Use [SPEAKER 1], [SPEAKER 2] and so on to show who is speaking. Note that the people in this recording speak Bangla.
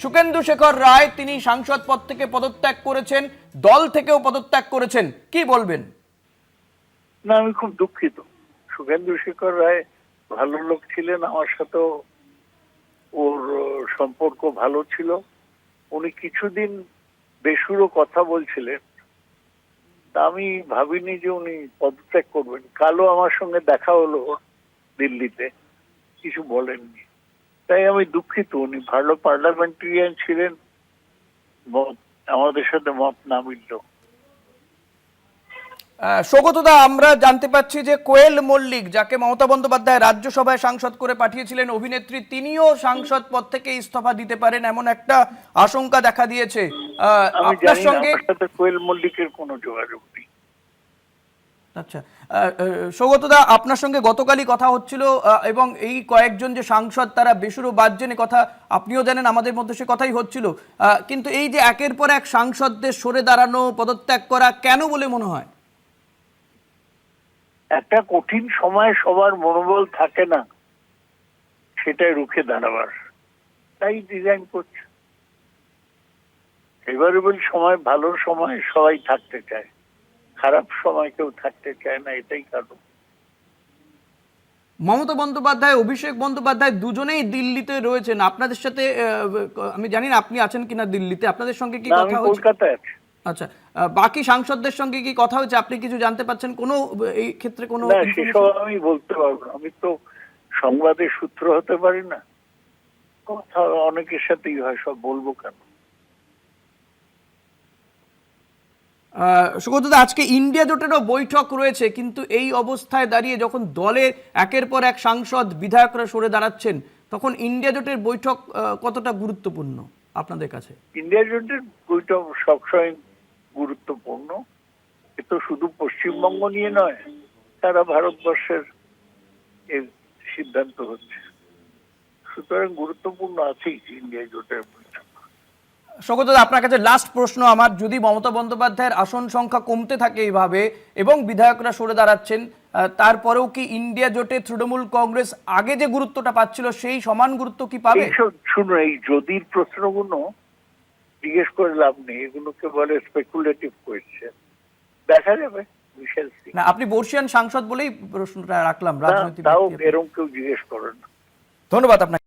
[SPEAKER 1] সুখেন্দু শেখর রায় তিনি সাংসদ পদ থেকে পদত্যাগ করেছেন, দল থেকেও পদত্যাগ করেছেন, কি বলবেন?
[SPEAKER 2] না, আমি খুব দুঃখিত। সুখেন্দু শেখর রায় ভালো লোক ছিলেন, আমার সাথেও ওর সম্পর্ক ভালো ছিল। উনি কিছুদিন বেসুরো কথা বলছিলেন, তা আমি ভাবিনি যে উনি পদত্যাগ করবেন। কালও আমার সঙ্গে দেখা হলো দিল্লিতে, কিছু বলেননি। তাই আমি দুঃখিত। উনি ভালো পার্লামেন্টারিয়ান ছিলেন, আমাদের সাথে মত না মিলল।
[SPEAKER 1] সৌগতদা, আমরা জানতে পাচ্ছি যে কোয়েল মল্লিক, যাকে মমতা বন্দ্যোপাধ্যায় রাজ্যসভায় সাংসদ করে পাঠিয়েছিলেন, অভিনেত্রী, তিনিও সাংসদ পদ থেকে ইস্তফা দিতে পারেন এমন একটা আশঙ্কা দেখা দিয়েছে।
[SPEAKER 2] আমি
[SPEAKER 1] আপনার
[SPEAKER 2] জানি না,
[SPEAKER 1] সঙ্গে
[SPEAKER 2] আমার সাথে কোয়েল মল্লিকের কোনো যোগাযোগ নেই।
[SPEAKER 1] আচ্ছা, সৌগতদা, আপনার সঙ্গে গতকালই কথা হচ্ছিল এবং এই কয়েকজন যে সাংসদ তারা বেসুরো বাজছেন কথা আপনিও জানেন, আমাদের মধ্যে সে কথাই হচ্ছিল। কিন্তু এই যে একের পর এক সাংসদদের সরে দাঁড়ানো, পদত্যাগ করা, কেন বলে মনে হয়?
[SPEAKER 2] একটা কঠিন সময় সবার মনোবল থাকে না সেটাই রুখে দাঁড়াবার, তাই ডিজাইন করছে। ফেভারেবল সময়, ভালো সময় সবাই থাকতে চায়, খারাপ সময় কেউ থাকতে চায় না, এটাই কারণ।
[SPEAKER 1] মমতা বন্দ্যোপাধ্যায়, অভিষেক বন্দ্যোপাধ্যায় দুজনেই দিল্লিতে রয়েছেন। আপনাদের সাথে আমি জানি না আপনি আছেন কিনা দিল্লিতে, আপনাদের সঙ্গে কি
[SPEAKER 2] না, আমি
[SPEAKER 1] কথা হয়েছে?
[SPEAKER 2] কলকাতায় আছি।
[SPEAKER 1] আচ্ছা, বাকি সাংসদদের সঙ্গে কি কথা হয়েছে? আপনি কিছু জানতে পাচ্ছেন কোনো এই ক্ষেত্রে কোনো
[SPEAKER 2] না, সেসব
[SPEAKER 1] ইনফরমেশন?
[SPEAKER 2] আমি বলতে পারবো না, আমি তো সংবাদের সূত্র হতে পারি না। কথা অনেকের সাথেই হয়, সব বলবো কেন?
[SPEAKER 1] সুগতদা, আজকে ইন্ডিয়া জোটেরও বৈঠক রয়েছে, কিন্তু এই অবস্থায় দাঁড়িয়ে যখন দলের একের পর এক সাংসদ, বিধায়করা সরে দাঁড়াচ্ছেন, তখন ইন্ডিয়া জোটের বৈঠক কতটা গুরুত্বপূর্ণ আপনাদের কাছে?
[SPEAKER 2] ইন্ডিয়া জোটের বৈঠক সবসময় গুরুত্বপূর্ণ। এ তো শুধু পশ্চিমবঙ্গ নিয়ে নয়, সারা ভারতবর্ষের এর সিদ্ধান্ত হচ্ছে, সুতরাং গুরুত্বপূর্ণ আছেই ইন্ডিয়া জোটের বৈঠক।
[SPEAKER 1] সৌগতদা, আপনার কাছে লাস্ট প্রশ্ন আমার, যদি মমতা বন্দ্যোপাধ্যায়ের আসন সংখ্যা কমতে থাকে এইভাবে এবং বিধায়করা সরে দাঁড়াচ্ছেন, তারপরেও কি ইন্ডিয়া জোটে তৃণমূল কংগ্রেস আগে যে গুরুত্বটা পাচ্ছিল সেই সমান গুরুত্ব কি পাবে?
[SPEAKER 2] শুনুন, এই যদির প্রশ্নগুলো জিজ্ঞেস করে লাভ নেই, এগুলোকে বলে স্পেকুলেটিভ কোয়েশ্চেন। দেখা যাবে,
[SPEAKER 1] না, আপনি বর্ষিয়ান সাংসদ বলেই প্রশ্নটা রাখলাম, রাজনৈতিক
[SPEAKER 2] তাও
[SPEAKER 1] ব্যক্তি আপনি।
[SPEAKER 2] এরকম কেউ জিজ্ঞেস করেন না।
[SPEAKER 1] ধন্যবাদ আপনাকে।